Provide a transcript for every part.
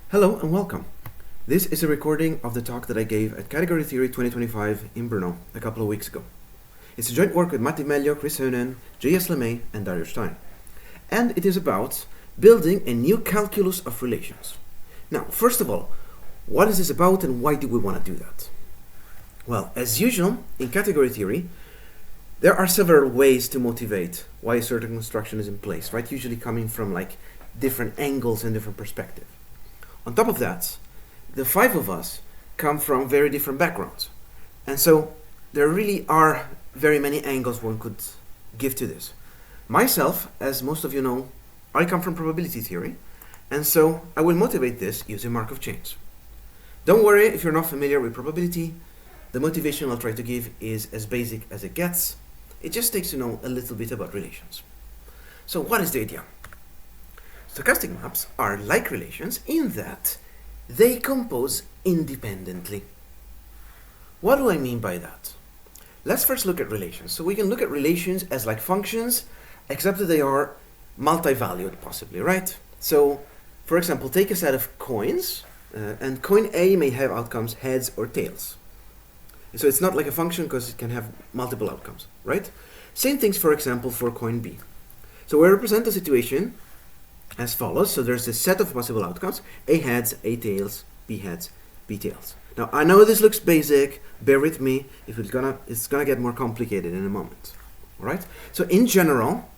Hello and welcome. This is a recording of the talk that I gave at Category Theory 2025 in Brno a couple of weeks ago. It's a joint work with Meglio, Heunen, Lemay and Dario Stein. And it is about building a new calculus of relations. Now, first of all, what is this about and why do we want to do that? Well, as usual, in category theory, there are several ways to motivate why a certain construction is in place, right? Usually coming from like different angles and different perspectives. On top of that, the five of us come from very different backgrounds. And so there really are very many angles one could give to this. Myself, as most of you know, I come from probability theory, and so I will motivate this using Markov chains. Don't worry if you're not familiar with probability. The motivation I'll try to give is as basic as it gets. It just takes to know a little bit about relations. So what is the idea? Stochastic maps are like relations in that they compose independently. What do I mean by that? Let's first look at relations. So we can look at relations as like functions, except that they are multi-valued possibly, right? So, for example, take a set of coins, and coin A may have outcomes heads or tails. So it's not like a function because it can have multiple outcomes, right? Same things, for example, for coin B. So we represent the situation as follows. So there's a set of possible outcomes: A heads, A tails, B heads, B tails. Now I know this looks basic, bear with me, if it's gonna get more complicated in a moment. Alright? So in general,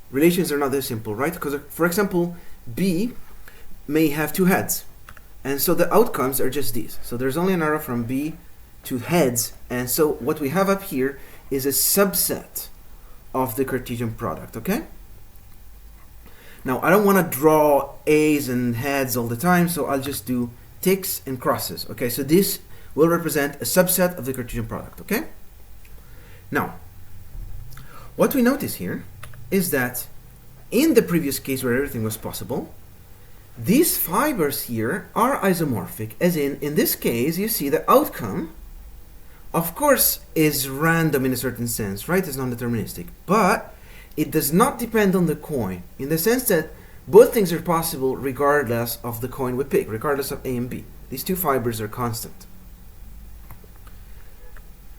relations are not this simple, right? Because for example, B may have two heads, and so the outcomes are just these. So there's only an arrow from B to heads, and so what we have up here is a subset of the Cartesian product, okay? Now, I don't want to draw A's and heads all the time, so I'll just do ticks and crosses. Okay, so this will represent a subset of the Cartesian product. Okay? Now, what we notice here is that in the previous case where everything was possible, these fibers here are isomorphic, as in this case, you see the outcome, of course, is random in a certain sense, right? It's non-deterministic, but it does not depend on the coin, in the sense that both things are possible regardless of the coin we pick, regardless of A and B. These two fibers are constant.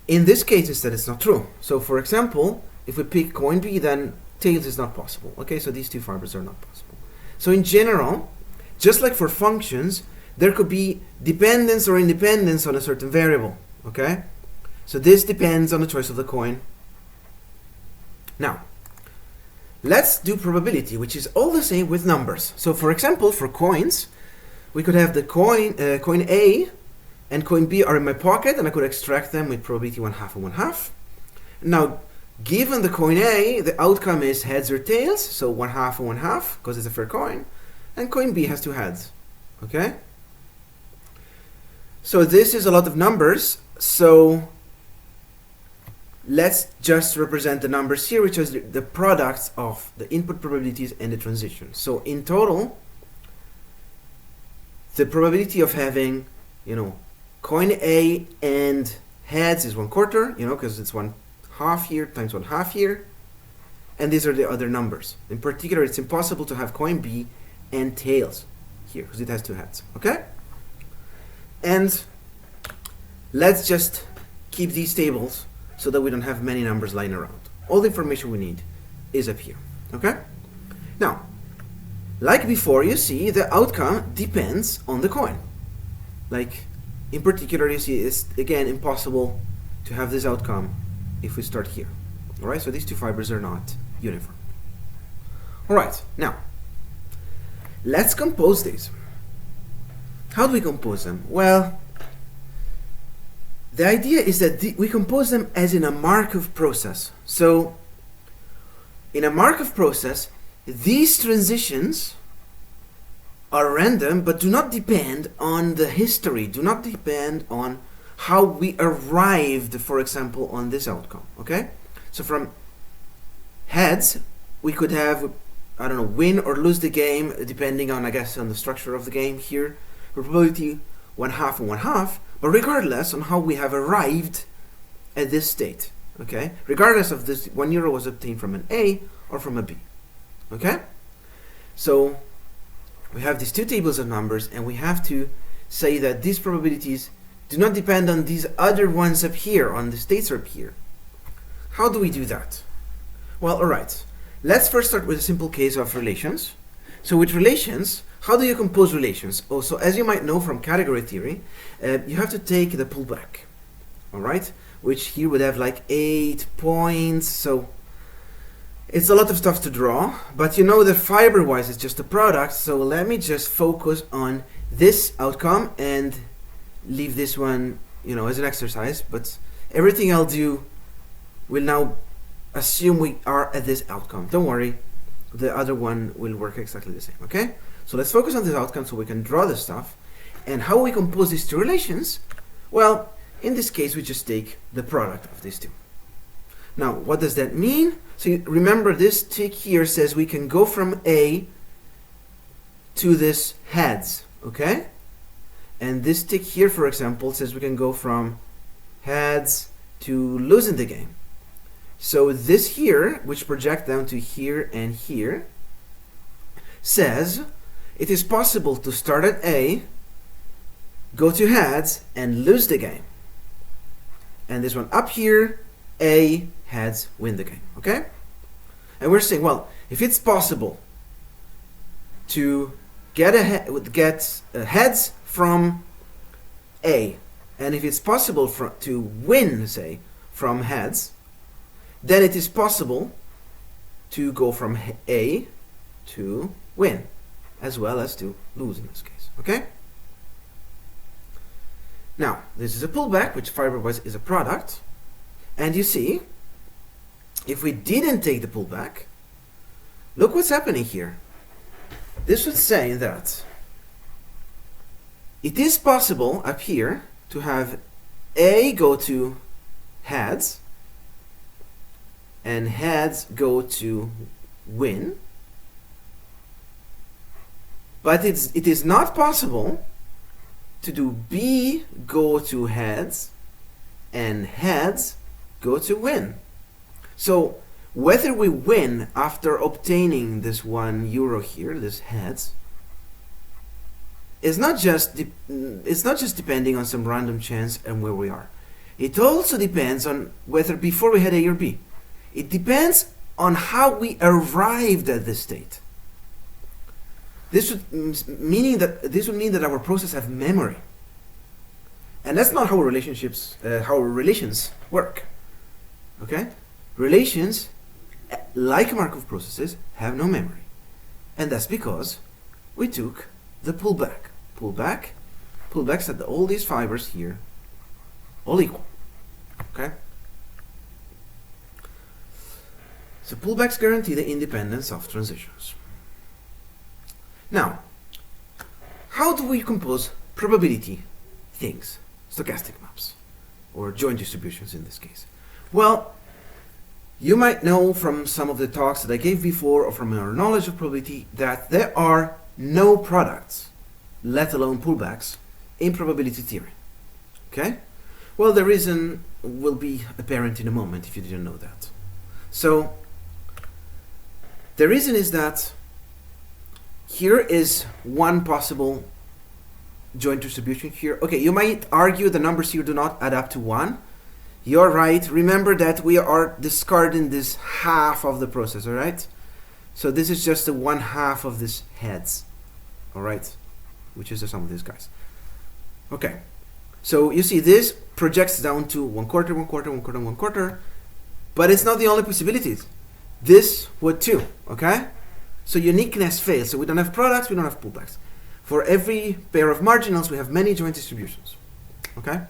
In this case, instead, it's not true. So, for example, if we pick coin B, then tails is not possible. Okay, so these two fibers are not possible. So, in general, just like for functions, there could be dependence or independence on a certain variable. Okay, so this depends on the choice of the coin. Now, let's do probability, which is all the same with numbers. So for example, for coins, we could have the coin A and coin B are in my pocket, and I could extract them with probability 1/2 and 1/2. Now, given the coin A, the outcome is heads or tails, so 1/2 and 1/2, because it's a fair coin, and coin B has two heads, okay? So this is a lot of numbers, so let's just represent the numbers here, which is the products of the input probabilities and the transitions. So in total, the probability of having, coin A and heads is 1/4, because it's 1/2 here times 1/2 here. And these are the other numbers. In particular, it's impossible to have coin B and tails here, because it has two heads, okay? And let's just keep these tables so that we don't have many numbers lying around. All the information we need is up here, okay? Now, like before, you see the outcome depends on the coin. Like, in particular, you see it's, again, impossible to have this outcome if we start here. All right, so these two fibers are not uniform. All right, now, let's compose these. How do we compose them? Well, the idea is that we compose them as in a Markov process. So, in a Markov process, these transitions are random, but do not depend on the history, do not depend on how we arrived, for example, on this outcome, okay? So from heads, we could have, win or lose the game, depending on, on the structure of the game here. Probability 1/2 and 1/2. But regardless on how we have arrived at this state, okay? Regardless of this, €1 was obtained from an A or from a B, okay? So we have these two tables of numbers, and we have to say that these probabilities do not depend on these other ones up here, on the states up here. How do we do that? Well, alright. Let's first start with a simple case of relations. So with relations, how do you compose relations? Also, as you might know from category theory, you have to take the pullback, alright? Which here would have like 8 points, so it's a lot of stuff to draw, but you know that fiber-wise it's just a product, so let me just focus on this outcome and leave this one, you know, as an exercise, but everything I'll do will now assume we are at this outcome. Don't worry, the other one will work exactly the same, okay? So let's focus on this outcome so we can draw the stuff. And how we compose these two relations? Well, in this case, we just take the product of these two. Now, what does that mean? So remember, this tick here says we can go from A to this heads, okay? And this tick here, for example, says we can go from heads to losing the game. So this here, which projects down to here and here, says it is possible to start at A, go to heads, and lose the game. And this one up here, A, heads, win the game, okay? And we're saying, well, if it's possible to get heads from A, and if it's possible to win, say, from heads, then it is possible to go from A to win, as well as to lose in this case, okay? Now, this is a pullback, which fiber-wise is a product, and you see, if we didn't take the pullback, look what's happening here. This would say that it is possible up here to have A go to heads, and heads go to win, but it is not possible to do B go to heads and heads go to win. So whether we win after obtaining this €1 here, this heads, is not just depending on some random chance and where we are. It also depends on whether before we had A or B. It depends on how we arrived at this state. This would mean that our process have memory, and that's not how relations work. Okay, relations, like Markov processes, have no memory, and that's because we took the pullback. Pullbacks that all these fibers here all equal. Okay. So pullbacks guarantee the independence of transitions. Now, how do we compose probability things, stochastic maps, or joint distributions in this case? Well, you might know from some of the talks that I gave before, or from our knowledge of probability, that there are no products, let alone pullbacks, in probability theory. Okay? Well, the reason will be apparent in a moment if you didn't know that. So, the reason is that here is one possible joint distribution here. Okay, you might argue the numbers here do not add up to 1. You're right. Remember that we are discarding this half of the process, all right? So this is just the 1/2 of this heads, all right? Which is the sum of these guys. Okay, so you see this projects down to 1/4, 1/4, 1/4, 1/4, but it's not the only possibilities. This would too, okay? So uniqueness fails. So we don't have products, we don't have pullbacks. For every pair of marginals, we have many joint distributions, okay?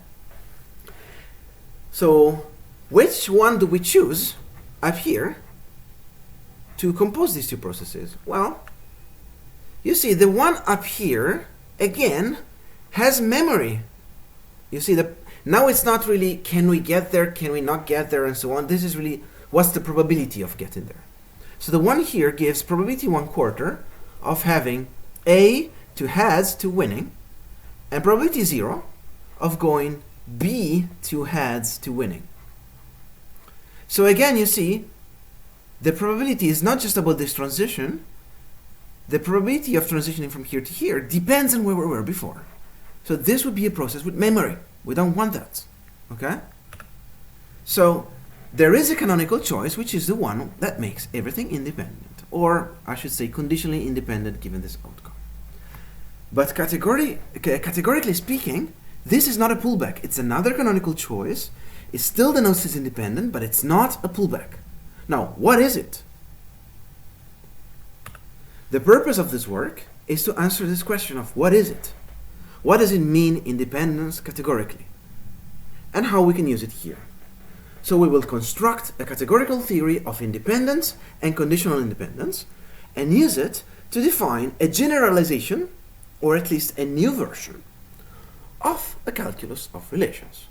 So which one do we choose up here to compose these two processes? Well, you see the one up here, again, has memory. You see, now it's not really can we get there, can we not get there, and so on. This is really what's the probability of getting there. So the one here gives probability 1/4 of having A to heads to winning, and probability 0 of going B to heads to winning. So again, you see, the probability is not just about this transition, the probability of transitioning from here to here depends on where we were before. So this would be a process with memory. We don't want that, okay? So there is a canonical choice, which is the one that makes everything independent, or I should say conditionally independent given this outcome. But categorically speaking, this is not a pullback. It's another canonical choice. It still denotes it's independent, but it's not a pullback. Now, what is it? The purpose of this work is to answer this question of what is it? What does it mean independence categorically? And how we can use it here. So we will construct a categorical theory of independence and conditional independence and use it to define a generalization, or at least a new version, of a calculus of relations,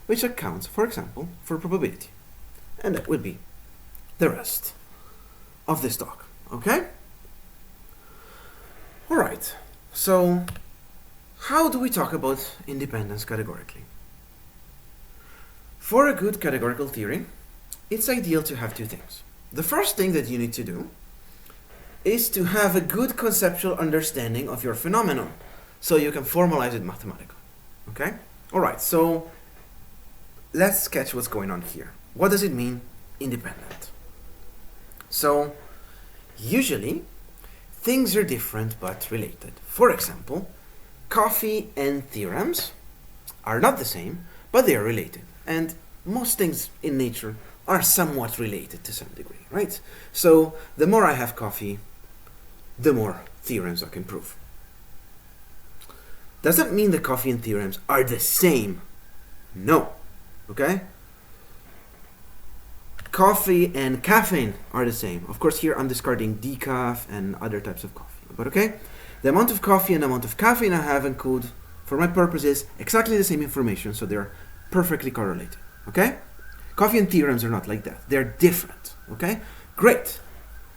which accounts, for example, for probability. And that will be the rest of this talk, okay? All right, so how do we talk about independence categorically? For a good categorical theory, it's ideal to have two things. The first thing that you need to do is to have a good conceptual understanding of your phenomenon, so you can formalize it mathematically, okay? All right, so let's sketch what's going on here. What does it mean, independent? So, usually, things are different but related. For example, coffee and theorems are not the same, but they are related. And most things in nature are somewhat related to some degree, right? So the more I have coffee, the more theorems I can prove. Does that mean that coffee and theorems are the same? No, okay? Coffee and caffeine are the same. Of course, here I'm discarding decaf and other types of coffee. But okay, the amount of coffee and the amount of caffeine I have encode, for my purposes, exactly the same information, so they're perfectly correlated, okay? Coffee and theorems are not like that. They're different, okay? Great.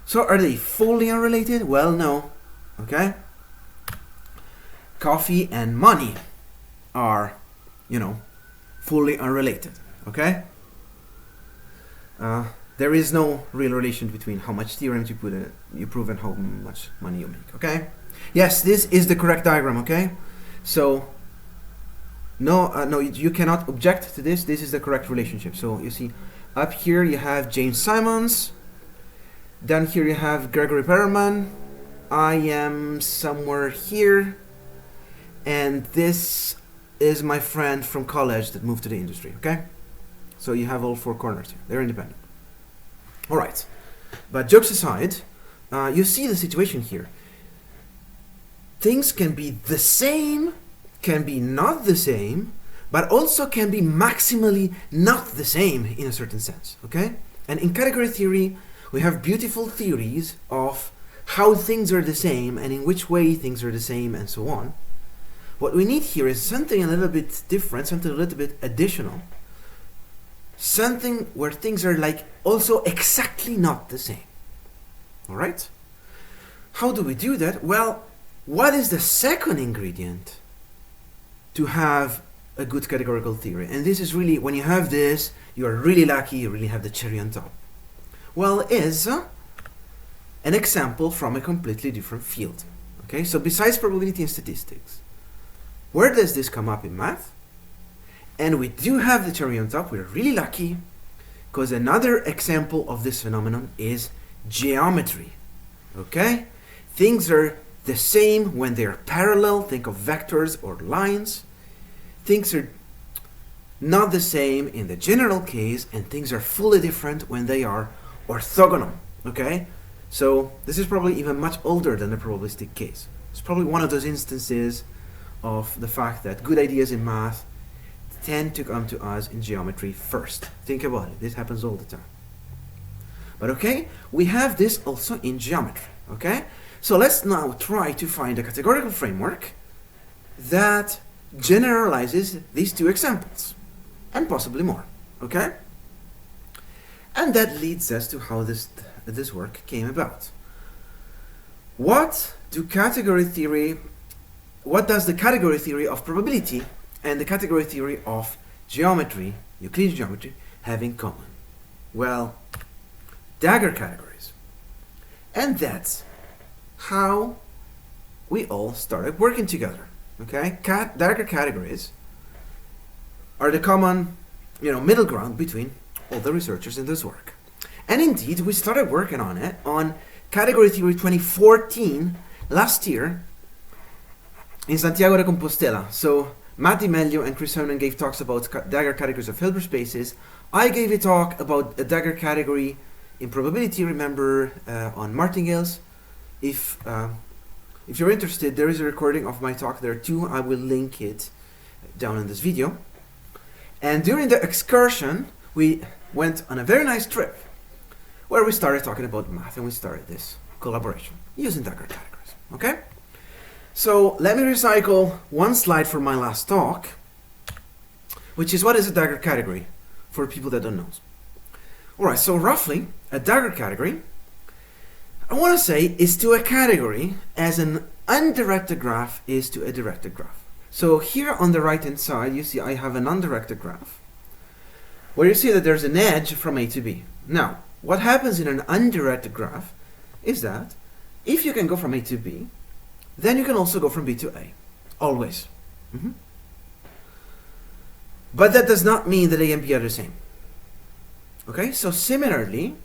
So are they fully unrelated? Well, no, okay? Coffee and money are, fully unrelated, okay? There is no real relation between how much theorems you prove and how much money you make, okay? Yes, this is the correct diagram, okay? So, no, you cannot object to this. This is the correct relationship. So, you see, up here you have James Simons. Down here you have Gregory Perelman. I am somewhere here. And this is my friend from college that moved to the industry, okay? So you have all four corners here. They're independent. All right. But jokes aside, you see the situation here. Things can be the same, can be not the same, but also can be maximally not the same in a certain sense, okay? And in category theory, we have beautiful theories of how things are the same and in which way things are the same and so on. What we need here is something a little bit different, something a little bit additional. Something where things are like also exactly not the same. All right? How do we do that? Well, what is the second ingredient to have a good categorical theory? And this is really, when you have this, you are really lucky, you really have the cherry on top. Well, is an example from a completely different field. Okay, so besides probability and statistics, where does this come up in math? And we do have the cherry on top. We're really lucky because another example of this phenomenon is geometry. Okay? Things are the same when they're parallel. Think of vectors or lines. Things are not the same in the general case, and things are fully different when they are orthogonal. Okay? So this is probably even much older than the probabilistic case. It's probably one of those instances of the fact that good ideas in math tend to come to us in geometry first. Think about it. This happens all the time. But okay, we have this also in geometry. Okay? So let's now try to find a categorical framework that generalizes these two examples and possibly more. Okay? And that leads us to how this work came about. What does the category theory of probability and the category theory of geometry, Euclidean geometry, have in common? Well, dagger categories. And that's how we all started working together. Okay, dagger categories are the common, middle ground between all the researchers in this work. And indeed, we started working on it on Category Theory 2014 last year in Santiago de Compostela. So Meglio and Chris Heunen gave talks about dagger categories of Hilbert spaces. I gave a talk about a dagger category in probability, remember, on martingales. If you're interested, there is a recording of my talk there too. I will link it down in this video. And during the excursion, we went on a very nice trip where we started talking about math and we started this collaboration using dagger categories. Okay? So let me recycle one slide from my last talk, which is what is a dagger category for people that don't know. Alright, so roughly, a dagger category, I want to say, is to a category as an undirected graph is to a directed graph. So here on the right hand side, you see I have an undirected graph where you see that there's an edge from A to B. Now, what happens in an undirected graph is that if you can go from A to B, then you can also go from B to A. Always. But that does not mean that A and B are the same. Okay, so similarly,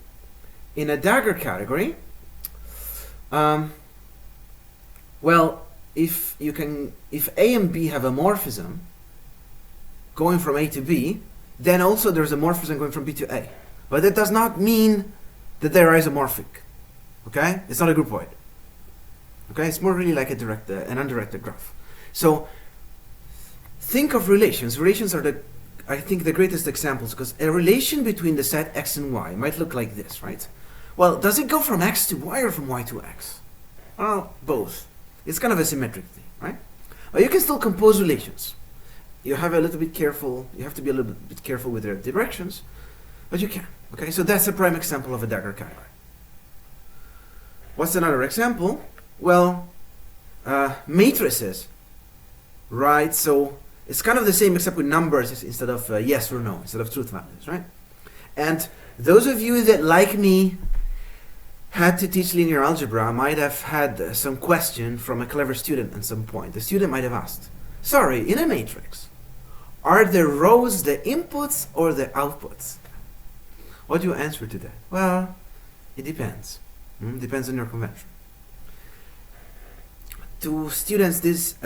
in a dagger category, well, if A and B have a morphism going from A to B, then also there's a morphism going from B to A. But that does not mean that they are isomorphic. Okay? It's not a groupoid. Okay? It's more really like an undirected graph. So think of relations. Relations are I think the greatest examples, because a relation between the set x and y might look like this, right? Well, does it go from x to y or from y to x? Both. It's kind of a symmetric thing, right? But you can still compose relations. You have to be a little bit careful with their directions, but you can. Okay, so that's a prime example of a dagger category. What's another example? Well, matrices, right? So it's kind of the same except with numbers instead of yes or no, instead of truth values, right? And those of you that, like me, had to teach linear algebra might have had some question from a clever student at some point. The student might have asked, sorry, in a matrix, are the rows the inputs or the outputs? What do you answer to that? Well, it depends. Depends on your convention. To students, this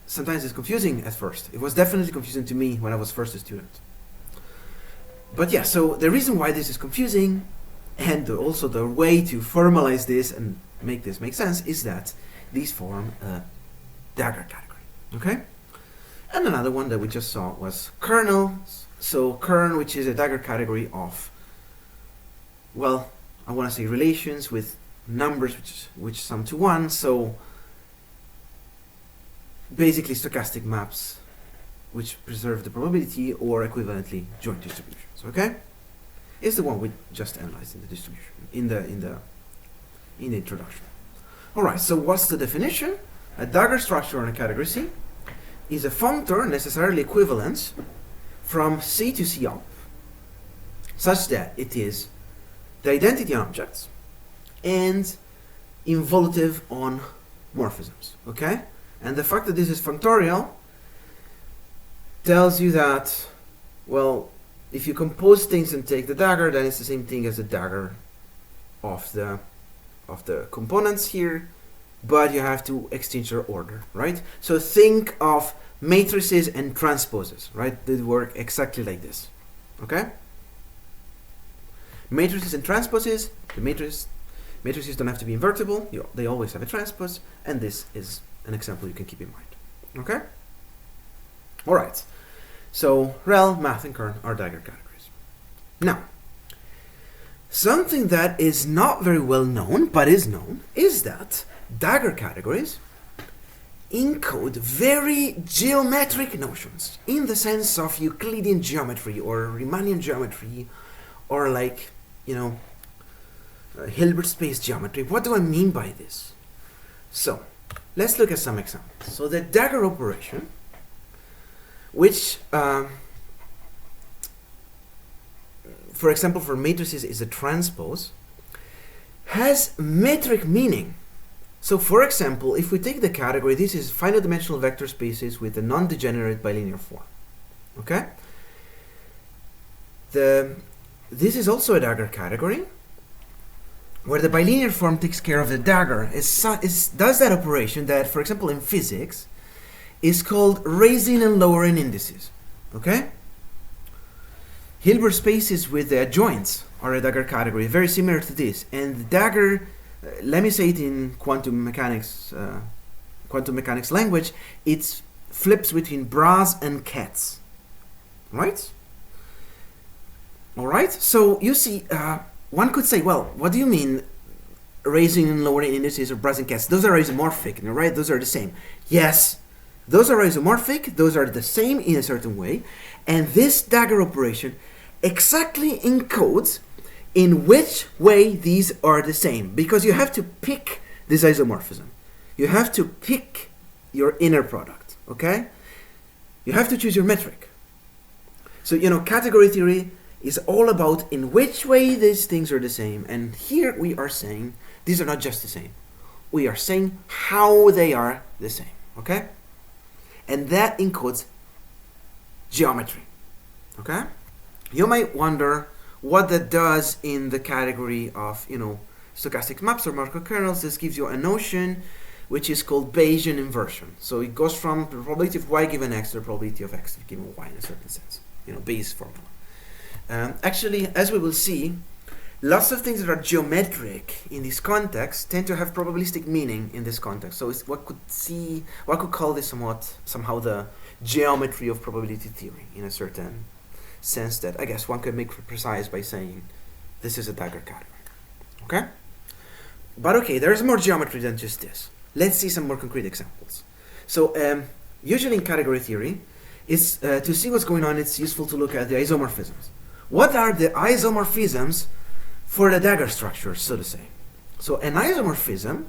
sometimes is confusing at first. It was definitely confusing to me when I was first a student. But yeah, so the reason why this is confusing, and also the way to formalize this and make this make sense, is that these form a dagger category. Okay? And another one that we just saw was kernels. So kern, which is a dagger category of, well, I want to say relations with numbers which sum to 1. So basically stochastic maps which preserve the probability, or equivalently joint distributions. Okay? Is the one we just analyzed in the distribution, in the introduction. Alright, so what's the definition? A dagger structure on a category C is a functor necessarily equivalent from C to C up, such that it is the identity on objects and involutive on morphisms. Okay? And the fact that this is functorial tells you that, well, if you compose things and take the dagger, then it's the same thing as the dagger of the components here, but you have to exchange their order, right? So think of matrices and transposes, right? They work exactly like this, okay? Matrices and transposes, the matrices don't have to be invertible, they always have a transpose, and this is an example you can keep in mind, okay? All right, so rel, math, and kern are dagger categories. Now, something that is not very well known, but is known, is that dagger categories encode very geometric notions, in the sense of Euclidean geometry, or Riemannian geometry, or like, Hilbert space geometry. What do I mean by this? So, let's look at some examples. So the dagger operation, which, for example, for matrices is a transpose, has metric meaning So for example, if we take the category, this is finite dimensional vector spaces with a non-degenerate bilinear form. Okay? This is also a dagger category, where the bilinear form takes care of the dagger. It does that operation that, for example, in physics, is called raising and lowering indices. Okay? Hilbert spaces with the adjoints are a dagger category, very similar to this. And the dagger, let me say it in quantum mechanics language, it flips between bras and cats. Right? Alright? So you see, one could say, well, what do you mean raising and lowering indices of bras and cats? Those are isomorphic, right? Those are the same. Yes, those are isomorphic, those are the same in a certain way, and this dagger operation exactly encodes in which way these are the same, because you have to pick this isomorphism. You have to pick your inner product, okay? You have to choose your metric. So, category theory is all about in which way these things are the same, and here we are saying these are not just the same. We are saying how they are the same, okay? And that encodes geometry, okay? You might wonder what that does in the category of, stochastic maps or Markov kernels. This gives you a notion which is called Bayesian inversion. So it goes from the probability of y given x to the probability of x given y in a certain sense, Bayes formula. Actually, as we will see, lots of things that are geometric in this context tend to have probabilistic meaning in this context. So one could call this somehow the geometry of probability theory in a certain sense that I guess one could make precise by saying this is a dagger category. Okay? But okay, there's more geometry than just this. Let's see some more concrete examples. So usually in category theory, to see what's going on, it's useful to look at the isomorphisms. What are the isomorphisms for the dagger structure, so to say? So an isomorphism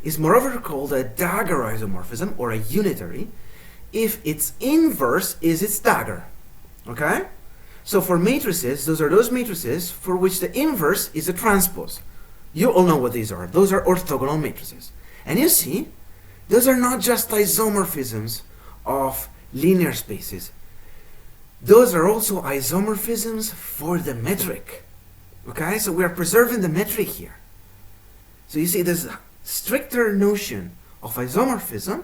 is moreover called a dagger isomorphism or a unitary if its inverse is its dagger. Okay? So for matrices, those are those matrices for which the inverse is a transpose. You all know what these are. Those are orthogonal matrices. And you see, those are not just isomorphisms of linear spaces. Those are also isomorphisms for the metric. Okay, so we are preserving the metric here. So you see, this stricter notion of isomorphism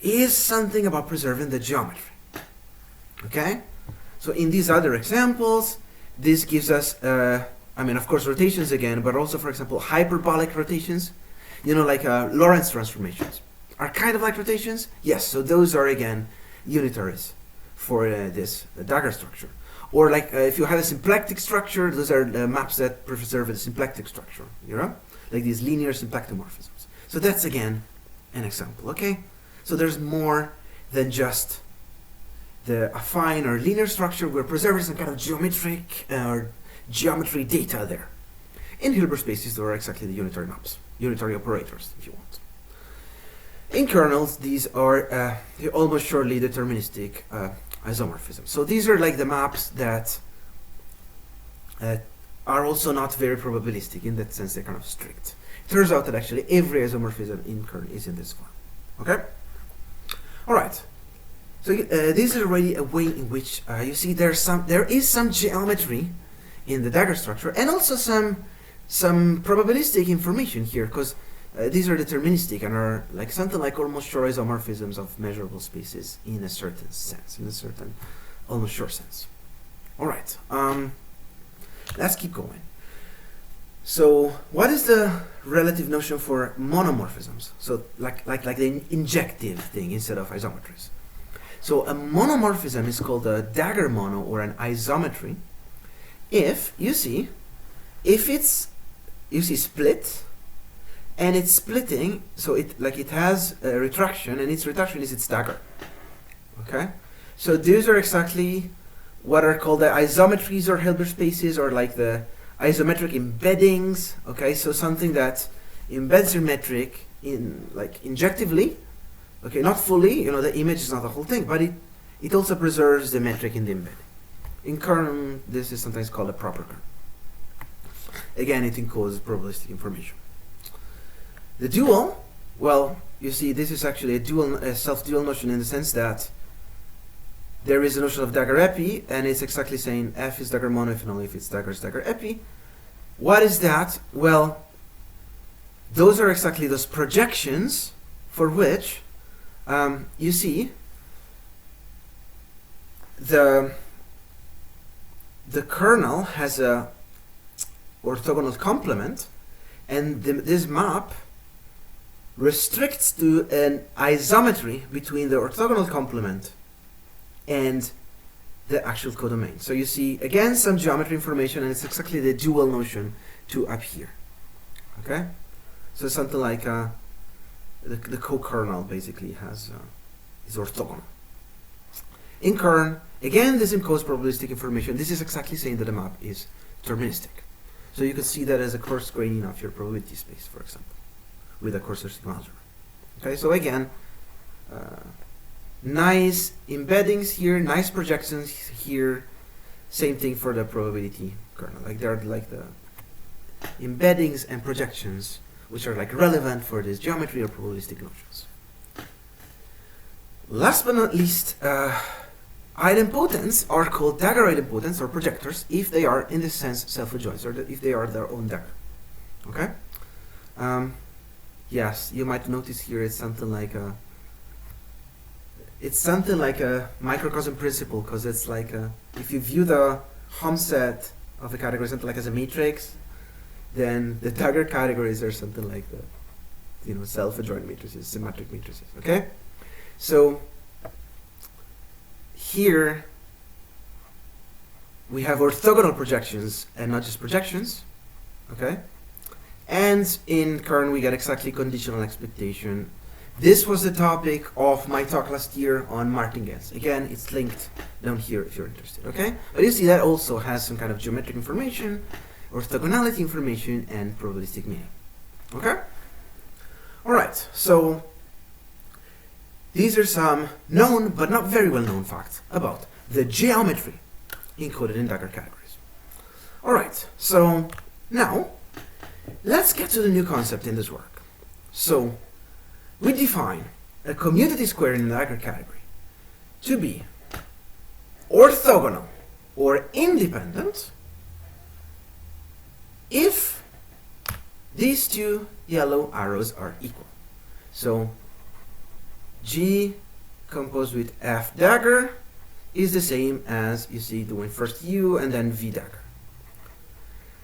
is something about preserving the geometry. Okay, so in these other examples, this gives us, of course, rotations again, but also, for example, hyperbolic rotations, like Lorentz transformations. Are kind of like rotations? Yes, so those are, again, unitaries for this dagger structure. Or like if you have a symplectic structure, those are maps that preserve a symplectic structure, like these linear symplectomorphisms. So that's again an example, okay? So there's more than just the affine or linear structure. We're preserving some kind of geometric or geometry data there. In Hilbert spaces, there are exactly the unitary maps, unitary operators, if you want. In kernels, these are almost surely deterministic isomorphism. So these are like the maps that are also not very probabilistic. In that sense, they're kind of strict. It turns out that actually every isomorphism in kernel is in this form. Okay? All right. So this is already a way in which you see there is some geometry in the dagger structure, and also some probabilistic information here, because these are deterministic and are like something like almost sure isomorphisms of measurable spaces in a certain sense, in a certain almost sure sense. All right, let's keep going. So what is the relative notion for monomorphisms? So like the injective thing instead of isometries. So a monomorphism is called a dagger mono or an isometry if you see split, and it's splitting, so it has a retraction, and its retraction is its dagger. Okay, so these are exactly what are called the isometries or Hilbert spaces, or like the isometric embeddings. Okay, so something that embeds your metric in like injectively. Okay, not fully. The image is not the whole thing, but it also preserves the metric in the embedding. In kernel, this is sometimes called a proper kernel. Again, it encodes probabilistic information. The dual, well, you see this is actually a self-dual notion in the sense that there is a notion of dagger epi, and it's exactly saying f is dagger mono if and only if it's dagger is dagger epi. What is that? Well, those are exactly those projections for which you see the kernel has a orthogonal complement, and this map restricts to an isometry between the orthogonal complement and the actual codomain. So you see again some geometry information, and it's exactly the dual notion to up here. Okay, so something like the co-kernel basically is orthogonal. In kern, again, this encodes probabilistic information. This is exactly saying that the map is deterministic. So you can see that as a coarse graining of your probability space, for example, with a coarser signal algebra. Okay, so again, nice embeddings here, nice projections here. Same thing for the probability kernel. Like they're like the embeddings and projections which are like relevant for this geometry or probabilistic notions. Last but not least, idempotents are called dagger idempotents or projectors if they are in this sense self-adjoint, or if they are their own dagger. Okay? Yes, you might notice here it's something like a microcosm principle, because it's like if you view the Hom set of a category something like as a matrix, then the dagger categories are something like the self-adjoint matrices, symmetric matrices. Okay, so here we have orthogonal projections and not just projections. Okay, and in kern we get exactly conditional expectation. This was the topic of my talk last year on martingales. Again, it's linked down here if you're interested, okay? But you see that also has some kind of geometric information, orthogonality information, and probabilistic meaning, okay? All right, so these are some known but not very well known facts about the geometry encoded in dagger categories. All right, so now let's get to the new concept in this work. So we define a commutative square in the dagger category to be orthogonal or independent if these two yellow arrows are equal. So G composed with F dagger is the same as, you see, doing first U and then V dagger.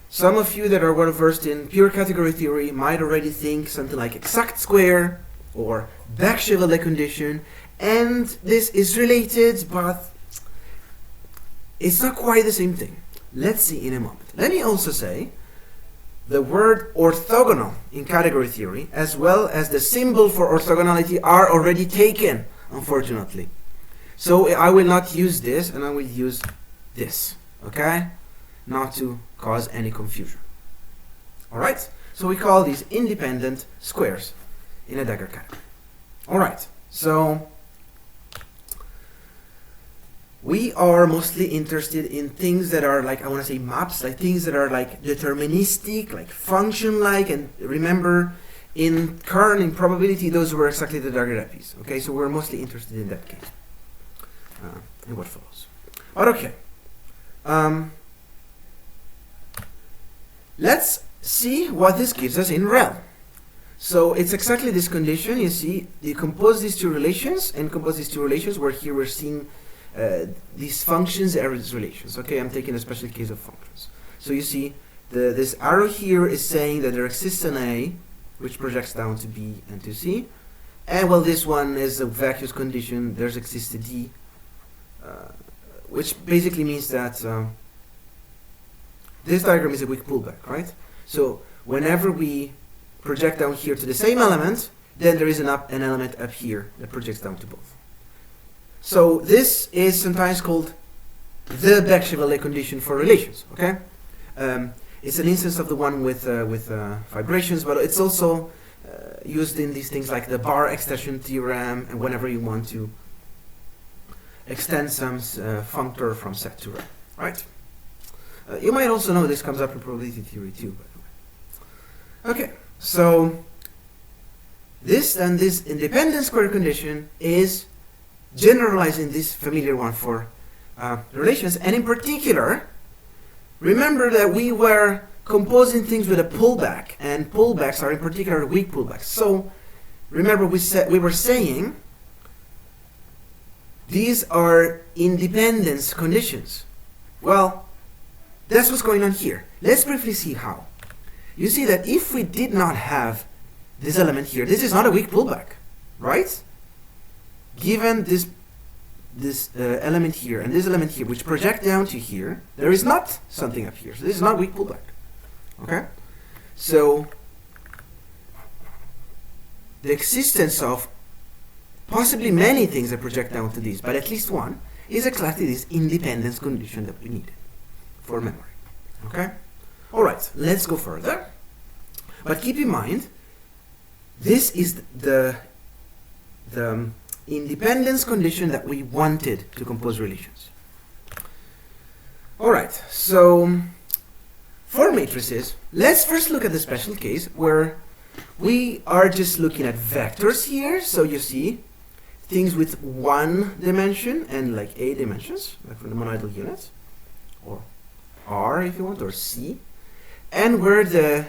Some of you that are well versed in pure category theory might already think something like exact square or back-Chevalier condition, and this is related, but it's not quite the same thing. Let's see in a moment. Let me also say the word orthogonal in category theory, as well as the symbol for orthogonality, are already taken, unfortunately. So I will not use this, and I will use this, okay? Not to cause any confusion. All right? So we call these independent squares in a dagger category. All right, so we are mostly interested in things that are like, I want to say maps, like things that are like deterministic, like function-like, and remember in kern, in probability, those were exactly the dagger epis. Okay, so we're mostly interested in that case, in what follows. But okay, let's see what this gives us in rel. So it's exactly this condition. You see, you compose these two relations and compose these two relations, where here we're seeing these functions as relations. Okay, I'm taking a special case of functions. So you see, this arrow here is saying that there exists an A, which projects down to B and to C. And well, this one is a vacuous condition. There's exists a D, which basically means that this diagram is a weak pullback, right? So whenever we project down here to the same element, then there is an element up here that projects down to both. So this is sometimes called the back-Chevalier condition for relations. Okay, it's an instance of the one with vibrations, but it's also used in these things like the bar extension theorem, and whenever you want to extend some functor from set to rel. Right? You might also know this comes up in probability theory too, by the way. Okay. So This independent square condition is generalizing this familiar one for relations, and in particular, remember that we were composing things with a pullback, and pullbacks are in particular weak pullbacks. So remember we were saying these are independence conditions. Well, that's what's going on here. Let's briefly see how. You see that if we did not have this element here, this is not a weak pullback, right? Given this element here and this element here, which project down to here, there is not something up here. So this is not weak pullback. Okay? So the existence of possibly many things that project down to this, but at least one, is exactly this independence condition that we needed for memory. Okay? Alright, let's go further. But keep in mind, this is the independence condition that we wanted to compose relations. Alright, so for matrices, let's first look at the special case where we are just looking at vectors here. So you see things with one dimension and like A dimensions, like for the monoidal units, or R if you want, or C, and where the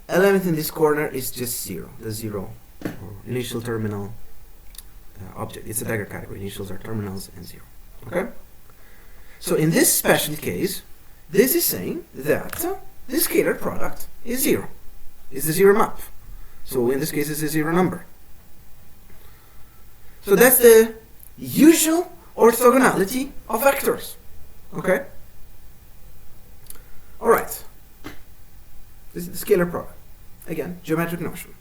element in this corner is just zero, the zero or initial terminal object. It's a dagger category. Initials are terminals and zero. Okay? So in this special case, this is saying that the scalar product is zero. It's the zero map. So in this case, it's a zero number. So that's the usual orthogonality of vectors. Okay? Alright. This is the scalar product. Again, geometric notion.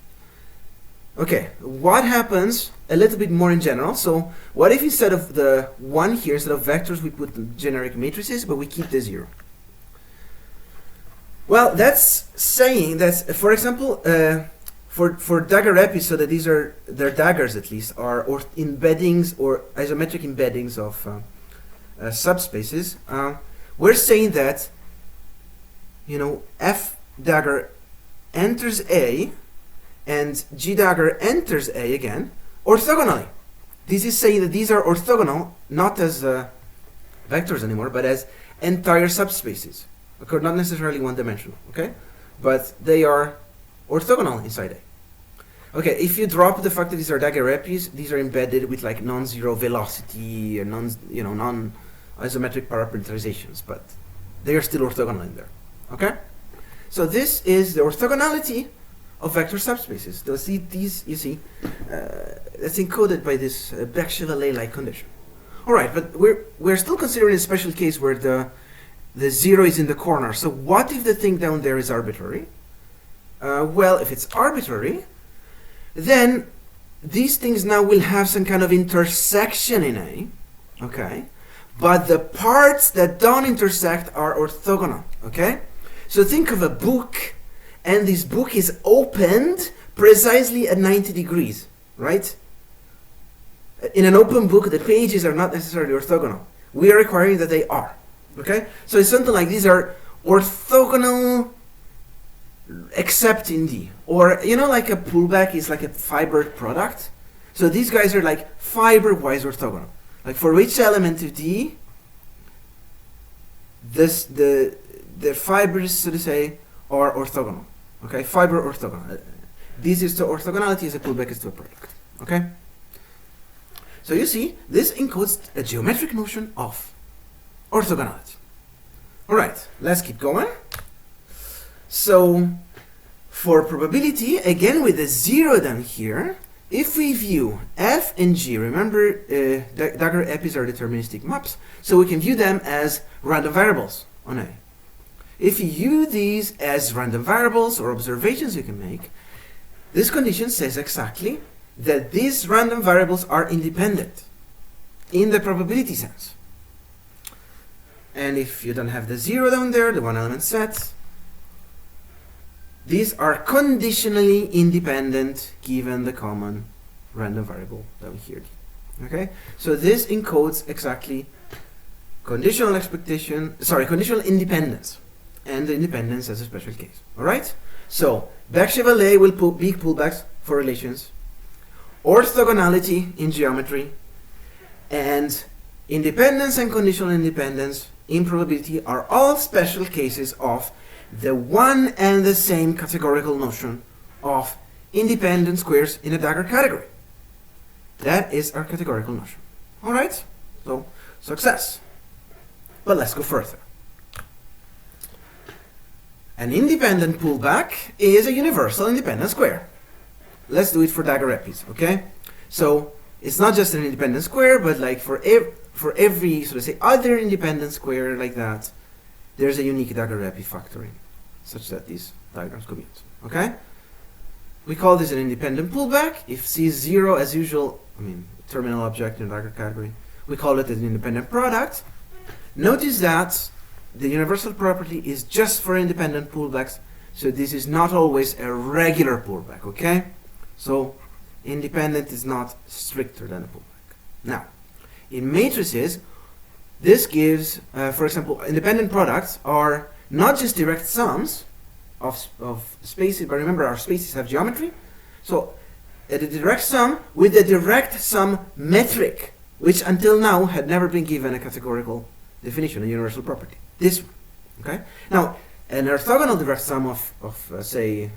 Okay, what happens a little bit more in general? So what if instead of the 1 here, instead of vectors, we put the generic matrices, but we keep the 0? Well, that's saying that, for example, for dagger repis, so that these are, their daggers at least, are embeddings or isometric embeddings of subspaces, we're saying that, you know, F dagger enters A and G dagger enters A again orthogonally. This is saying that these are orthogonal, not as vectors anymore, but as entire subspaces. Okay, not necessarily one-dimensional, okay? But they are orthogonal inside A. Okay, if you drop the fact that these are dagger repis, these are embedded with like non-zero velocity and non-isometric parameterizations, but they are still orthogonal in there. Okay? So this is the orthogonality of vector subspaces. Those these you see, that's encoded by this Beck-Chevalier-like condition. All right, but we're still considering a special case where the 0 is in the corner. So what if the thing down there is arbitrary? Well, if it's arbitrary, then these things now will have some kind of intersection in A, okay? But the parts that don't intersect are orthogonal, okay? So think of a book, and this book is opened precisely at 90 degrees, right? In an open book, the pages are not necessarily orthogonal. We are requiring that they are, okay? So it's something like these are orthogonal except in D. Or, you know, like a pullback is like a fibered product. So these guys are like fiber-wise orthogonal. Like for each element of D, the fibers, so to say, are orthogonal. Okay, fiber orthogonal. This is to orthogonality as a pullback is to a product. Okay? So you see, this encodes a geometric notion of orthogonality. Alright, let's keep going. So, for probability, again with the 0 down here, if we view F and G, remember dagger epis are deterministic maps, so we can view them as random variables on A. If you view these as random variables or observations you can make, this condition says exactly that these random variables are independent in the probability sense. And if you don't have the 0 down there, the one element set, these are conditionally independent given the common random variable down here. Okay? So this encodes exactly conditional independence, and the independence as a special case. Alright? So Beck-Chevalier will put big pullbacks for relations, orthogonality in geometry, and independence and conditional independence in probability are all special cases of the one and the same categorical notion of independent squares in a dagger category. That is our categorical notion. Alright? So, success. But let's go further. An independent pullback is a universal independent square. Let's do it for dagger repis, okay? So, it's not just an independent square, but like for every, so to say, other independent square like that, there's a unique dagger repi factoring, such that these diagrams commute, okay? We call this an independent pullback. If C is 0, as usual, terminal object in the dagger category, we call it an independent product. Notice that the universal property is just for independent pullbacks, so this is not always a regular pullback, okay? So, independent is not stricter than a pullback. Now, in matrices, this gives, for example, independent products are not just direct sums of spaces, but remember our spaces have geometry. So, the direct sum with the direct sum metric, which until now had never been given a categorical definition, a universal property. This one, okay? Now, an orthogonal direct sum of say,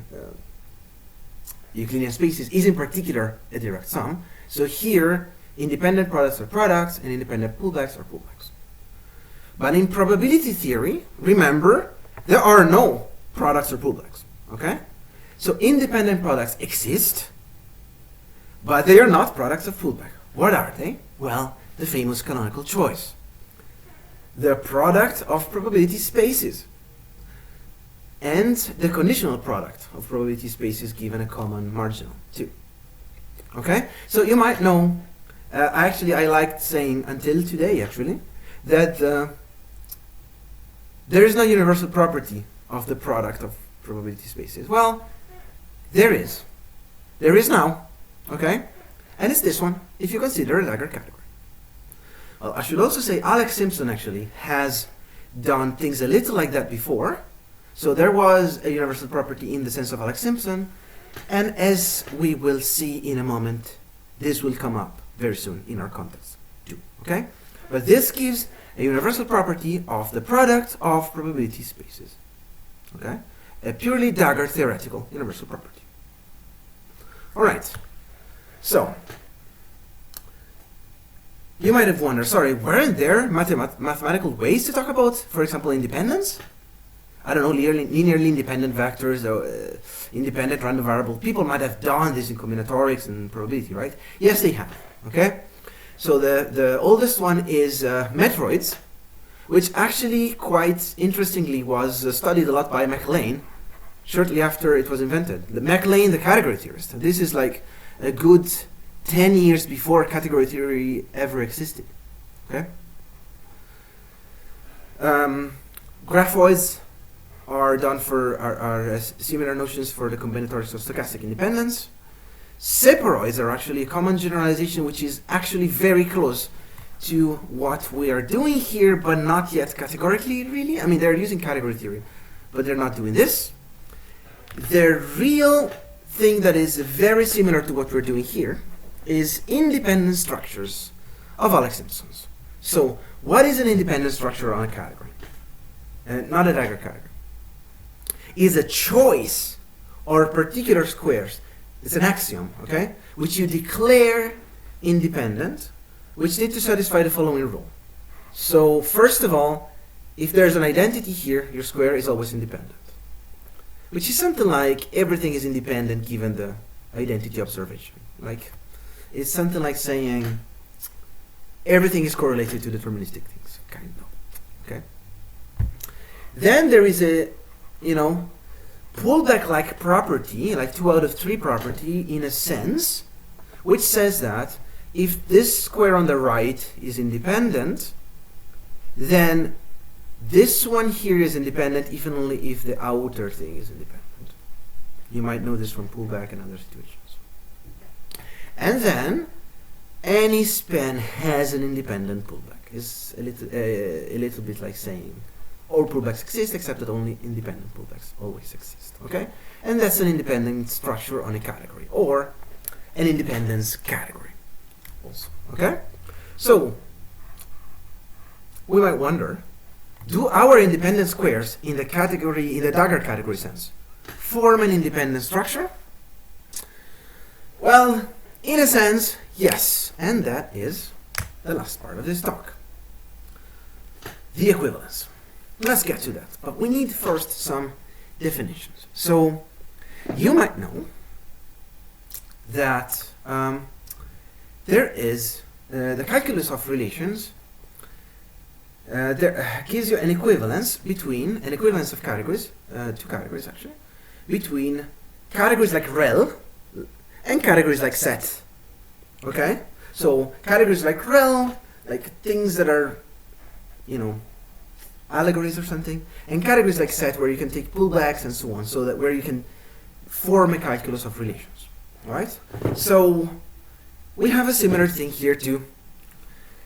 Euclidean spaces is in particular a direct sum. So here, independent products are products and independent pullbacks are pullbacks. But in probability theory, remember, there are no products or pullbacks, okay? So independent products exist, but they are not products of pullback. What are they? Well, the famous canonical choice. The product of probability spaces and the conditional product of probability spaces given a common marginal too. Okay? So you might know, I liked saying until today actually, that there is no universal property of the product of probability spaces. Well, there is. There is now. Okay? And it's this one, if you consider a dagger category. Well, I should also say Alex Simpson actually has done things a little like that before. So there was a universal property in the sense of Alex Simpson, and as we will see in a moment, this will come up very soon in our context too. Okay? But this gives a universal property of the product of probability spaces. Okay? A purely dagger theoretical universal property. Alright. So, you might have wondered, sorry, weren't there mathematical ways to talk about, for example, independence? I don't know, linearly independent vectors, or independent random variable. People might have done this in combinatorics and probability, right? Yes, they have, okay? So the oldest one is metroids, which actually, quite interestingly, was studied a lot by MacLane shortly after it was invented. MacLane, the category theorist. This is like a good 10 years before category theory ever existed. Okay? Graphoids are done for are similar notions for the combinatorics of stochastic independence. Seporoids are actually a common generalization which is actually very close to what we are doing here, but not yet categorically, really. I mean, they're using category theory, but they're not doing this. The real thing that is very similar to what we're doing here is independent structures of Alex Simpsons. So, what is an independent structure on a category? Not a dagger category. Is a choice or particular squares. It's an axiom, okay? Which you declare independent, which need to satisfy the following rule. So, first of all, if there's an identity here, your square is always independent. Which is something like everything is independent given the identity observation. Like, it's something like saying everything is correlated to deterministic things, kind of. Okay? Then there is a, pullback-like property, like 2 out of 3 property in a sense, which says that if this square on the right is independent, then this one here is independent even only if the outer thing is independent. You might know this from pullback and other situations. And then any span has an independent pullback. It's a little bit like saying all pullbacks exist, except that only independent pullbacks always exist, okay? And that's an independent structure on a category, or an independence category also, okay? So, we might wonder, do our independent squares in the category, in the dagger category sense, form an independent structure? Well, in a sense, yes, and that is the last part of this talk. The equivalence. Let's get to that, but we need first some definitions. So, you might know that there is the calculus of relations there gives you an equivalence between, an equivalence of categories, two categories actually, between categories like rel and categories like set. Okay? So categories like rel, like things that are, you know, allegories or something, and categories like set where you can take pullbacks and so on, so that where you can form a calculus of relations. Alright? So we have a similar thing here too.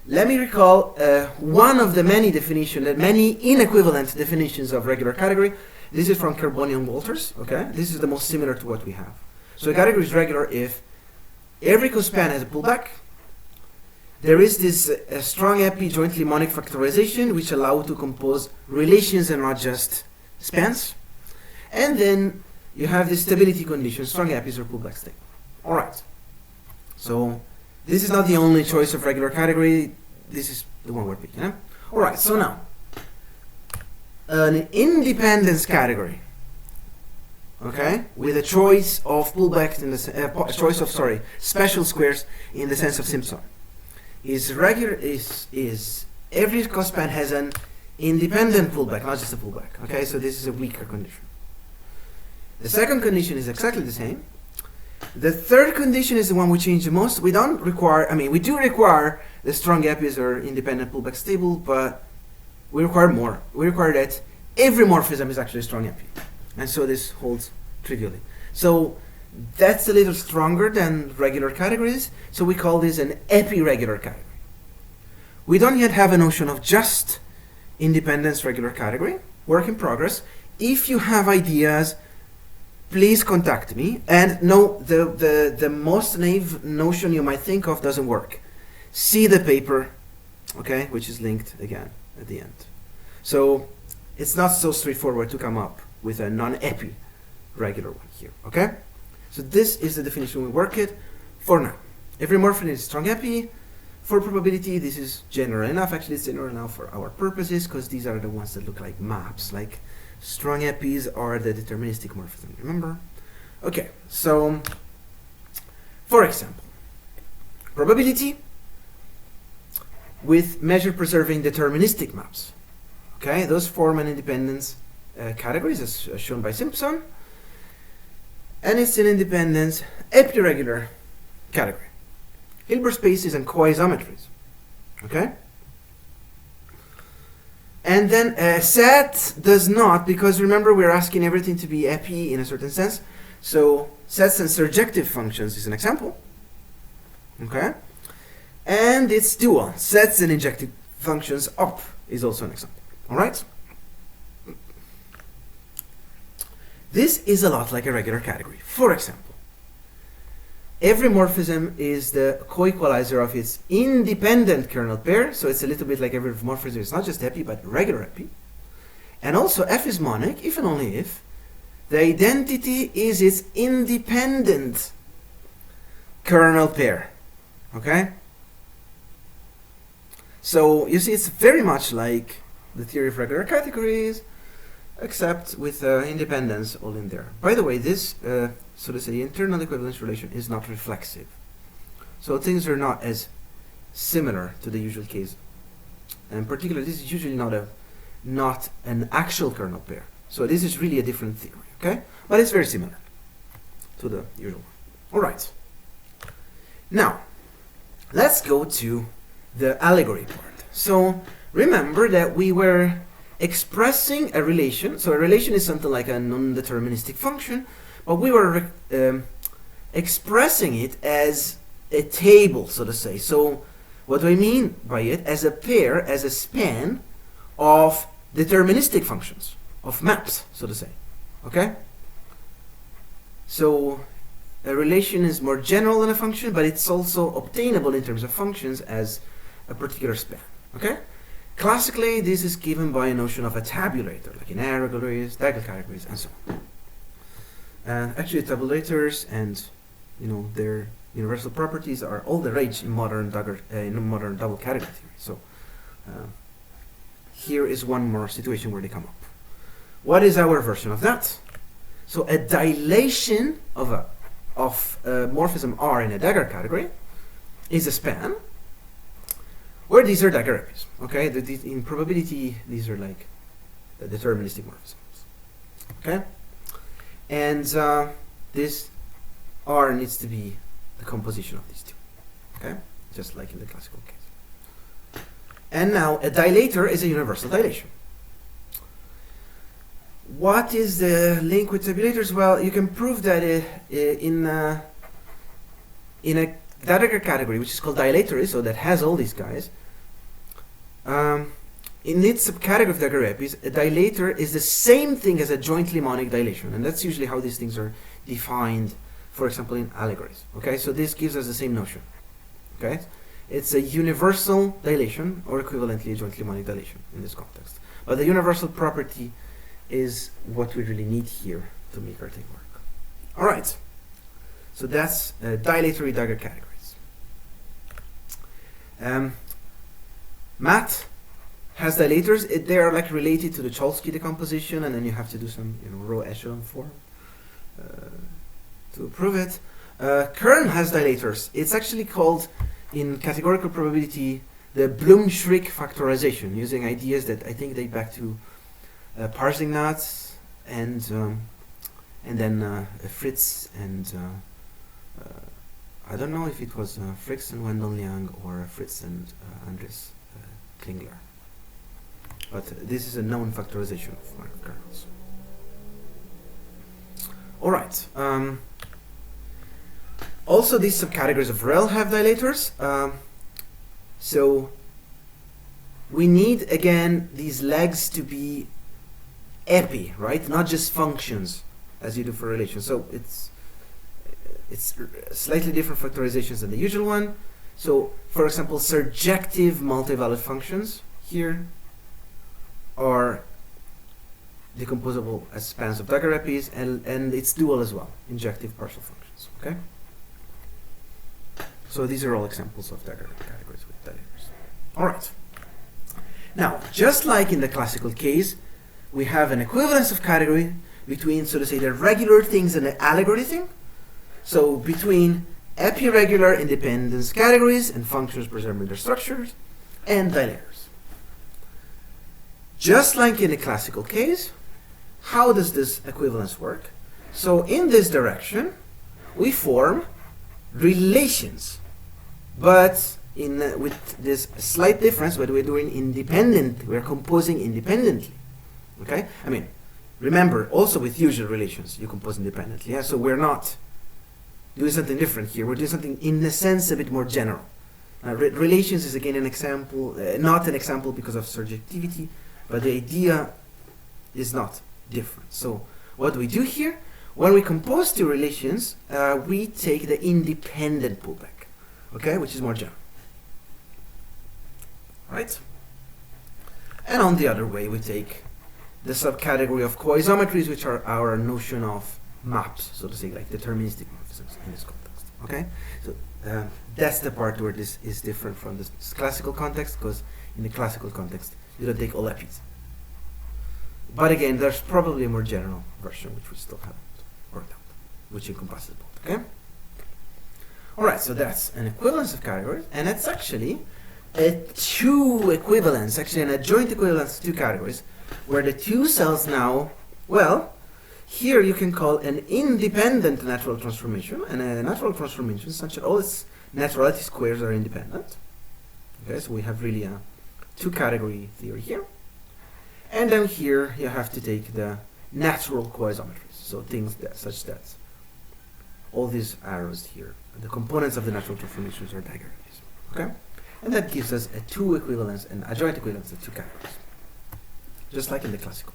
Let me recall one of the many definitions, many inequivalent definitions of regular category. This is from Carboni and Walters. Okay, this is the most similar to what we have. So a category is regular if every cospan has a pullback. There is this strong epi jointly monic factorization which allow to compose relations and not just spans. And then you have this stability condition, strong epis or pullback state. All right. So this is not the only choice of regular category. This is the one we're picking. Eh? All right. So now, an independence category, okay, with a choice of pullbacks in the choice of special squares in the sense of Simpson, is regular. Is every cospan has an independent pullback, not just a pullback. Okay. So this is a weaker condition. The second condition is exactly the same. The third condition is the one we change the most. We don't require, we do require the strong epis or independent pullback stable, but we require more. We require that every morphism is actually a strong epi. And so this holds trivially. So that's a little stronger than regular categories, so we call this an epi-regular category. We don't yet have a notion of just independence regular category, work in progress. If you have ideas, please contact me. And no, the most naive notion you might think of doesn't work. See the paper, okay, which is linked again at the end. So it's not so straightforward to come up with a non-epi regular one here, okay? So this is the definition we work it for now. Every morphism is strong epi. For probability, this is general enough. Actually, it's general enough for our purposes because these are the ones that look like maps, like strong epis are the deterministic morphism, remember? Okay, so, for example, probability with measure-preserving deterministic maps. Okay, those form an independence categories as shown by Simpson. And it's an independence epiregular category. Hilbert spaces and co-isometries. Okay? And then set does not, because remember we're asking everything to be epi in a certain sense. So sets and surjective functions is an example. Okay? And it's dual. Sets and injective functions up is also an example. Alright? This is a lot like a regular category. For example, every morphism is the co-equalizer of its independent kernel pair, so it's a little bit like every morphism. It's not just epi, but regular epi. And also F is monic, if and only if the identity is its independent kernel pair. Okay? So you see, it's very much like the theory of regular categories, except with independence all in there. By the way, this, so to say, internal equivalence relation is not reflexive. So things are not as similar to the usual case. And in particular, this is usually not an actual kernel pair. So this is really a different theory, okay? But it's very similar to the usual one. All right. Now, let's go to the allegory part. So remember that we were expressing a relation. So a relation is something like a non-deterministic function, but we were expressing it as a table, so to say. So what do I mean by it? As a pair, as a span of deterministic functions of maps, so to say. Okay? So a relation is more general than a function, but it's also obtainable in terms of functions as a particular span. Okay? Classically, this is given by a notion of a tabulator, like in categories, dagger categories, and so on. Actually, tabulators and their universal properties are all the rage in modern double category theory. So here is one more situation where they come up. What is our version of that? So a dilation of a morphism R in a dagger category is a span where these are dagger epies. Okay, in probability these are like the deterministic morphisms. Okay, and this R needs to be the composition of these two. Okay, just like in the classical case. And now a dilator is a universal dilation. What is the link with tabulators? Well, you can prove that in a dagger category, which is called dilatory, so that has all these guys. In its subcategory of dagger epies, a dilator is the same thing as a jointly monic dilation, and that's usually how these things are defined, for example, in allegories. Okay, so this gives us the same notion. Okay, it's a universal dilation, or equivalently a jointly monic dilation in this context. But the universal property is what we really need here to make our thing work. All right, so that's dilatory dagger categories. Math has dilators. They are like related to the Cholsky decomposition, and then you have to do some row echelon form to prove it. Kern has dilators. It's actually called in categorical probability the Bloom-Schrick factorization, using ideas that I think date back to parsing knots and then Fritz and I don't know if it was Fritz and Wendell Young or Fritz and Andres Klingler, but this is a known factorization of kernels. All right. Also, these subcategories of REL have dilators. So we need again these legs to be epi, right? Not just functions as you do for relations. So it's slightly different factorizations than the usual one. So for example, surjective multivalent functions here are decomposable as spans of dagger epies, and it's dual as well, injective partial functions. Okay, so these are all examples of dagger categories with dilators. All right, now just like in the classical case, we have an equivalence of category between, so to say, the regular things and the allegory thing. So between epiregular independence categories and functions preserving their structures and dilators. Just like in the classical case, how does this equivalence work? So in this direction, we form relations, but with this slight difference, but we're doing independent, we're composing independently. Okay? I mean, remember, also with usual relations, you compose independently. Yeah? So we're not doing something different here. We're doing something, in a sense, a bit more general. Relations is again an example, not an example because of surjectivity, but the idea is not different. So what do we do here? When we compose two relations, we take the independent pullback, okay, which is more general. Right? And on the other way, we take the subcategory of coisometries, which are our notion of maps, so to say, like deterministic morphisms in this context. Okay, so that's the part where this is different from this classical context, because in the classical context you don't take all epies. But again, there's probably a more general version which we still haven't worked out, which encompasses both. Okay. All right, so that's an equivalence of categories, and it's actually a two equivalence, actually an adjoint equivalence of two categories, where the two cells now, well, here you can call an independent natural transformation, and a natural transformation such that all its naturality squares are independent. Okay, so we have really a two-category theory here. And then here you have to take the natural coisometries, so things that, such that all these arrows here, the components of the natural transformations are dagger epies. Okay, and that gives us a two equivalence and adjoint equivalence of two categories. just like in the classical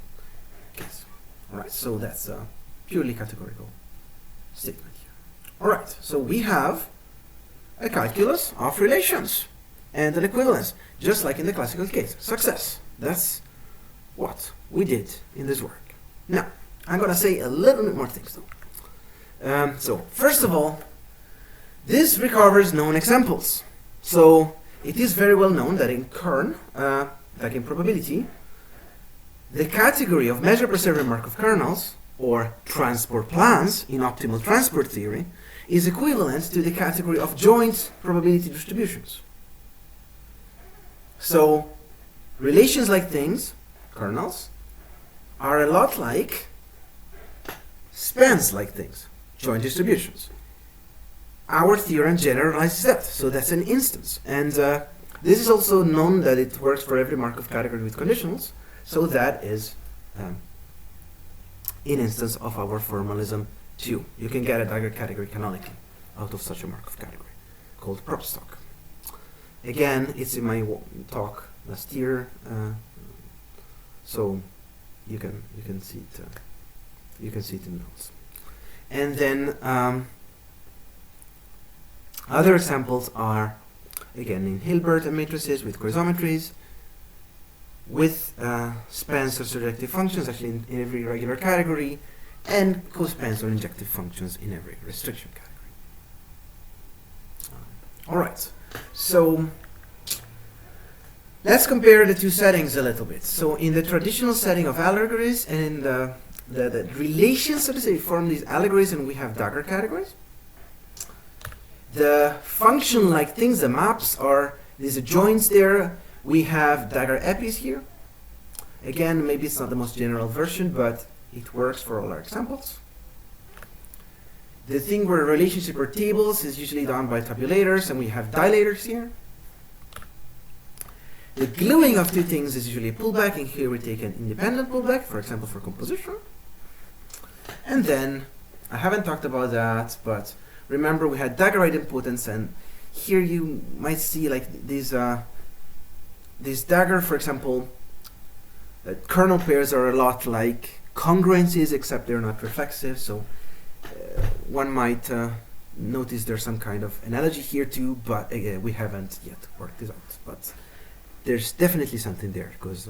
case. Alright, so that's a purely categorical statement here. Alright, so we have a calculus of relations and an equivalence, just like in the classical case. Success. That's what we did in this work. Now, I'm going to say a little bit more things though. So, first of all, this recovers known examples. So, it is very well known that in kern, like in probability, the category of measure-preserving Markov kernels, or transport plans in optimal transport theory, is equivalent to the category of joint probability distributions. So, relations like things, kernels, are a lot like spans like things, joint distributions. Our theorem generalizes that, so that's an instance. And this is also known that it works for every Markov category with conditionals, so that is an instance of our formalism too. You can get a dagger category canonically out of such a Markov category called probstock. Again, it's in my talk last year, so you can see it. You can see it in notes. And then other examples are again in Hilbert and matrices with coisometries, with spans or surjective functions actually in every regular category, and cospans or injective functions in every restriction category. All right, so let's compare the two settings a little bit. So in the traditional setting of allegories and in the relations, so to say, form these allegories, and we have dagger categories. The function-like things, the maps, are these joints there. We have dagger epis here. Again, maybe it's not the most general version, but it works for all our examples. The thing where relationship or tables is usually done by tabulators, and we have dilators here. The gluing of two things is usually a pullback, and here we take an independent pullback, for example, for composition. And then, I haven't talked about that, but remember we had dagger idempotence, and here you might see like these dagger, for example, kernel pairs are a lot like congruencies, except they're not reflexive, so one might notice there's some kind of analogy here too, but again, we haven't yet worked this out. But there's definitely something there, because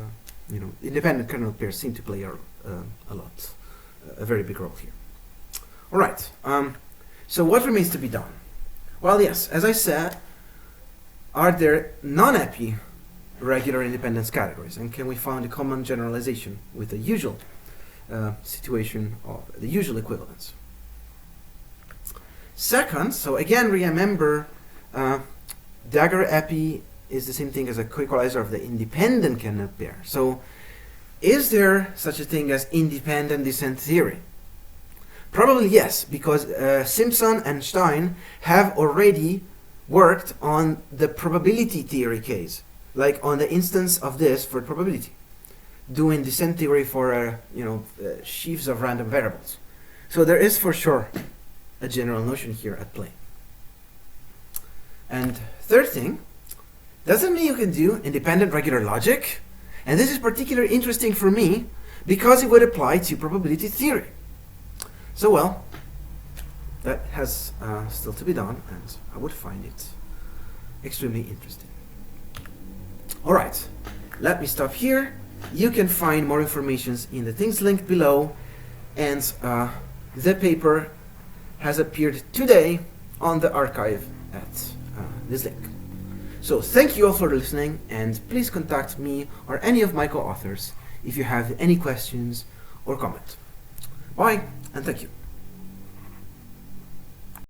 you know, independent kernel pairs seem to play a very big role here. All right. So what remains to be done? Well, yes, as I said, are there non-epi regular independence categories, and can we find a common generalization with the usual situation of the usual equivalence? Second, so again, remember, dagger epi is the same thing as a co-equalizer of the independent kernel pair. So is there such a thing as independent descent theory? Probably yes, because Simpson and Stein have already worked on the probability theory case, like on the instance of this for probability, doing descent theory for sheaves of random variables. So there is for sure a general notion here at play. And third thing, doesn't mean you can do independent regular logic, and this is particularly interesting for me because it would apply to probability theory. So well, that has still to be done, and I would find it extremely interesting. All right, let me stop here. You can find more information in the things linked below, and the paper has appeared today on the archive at this link. So thank you all for listening, and please contact me or any of my co-authors if you have any questions or comments. Bye, and thank you.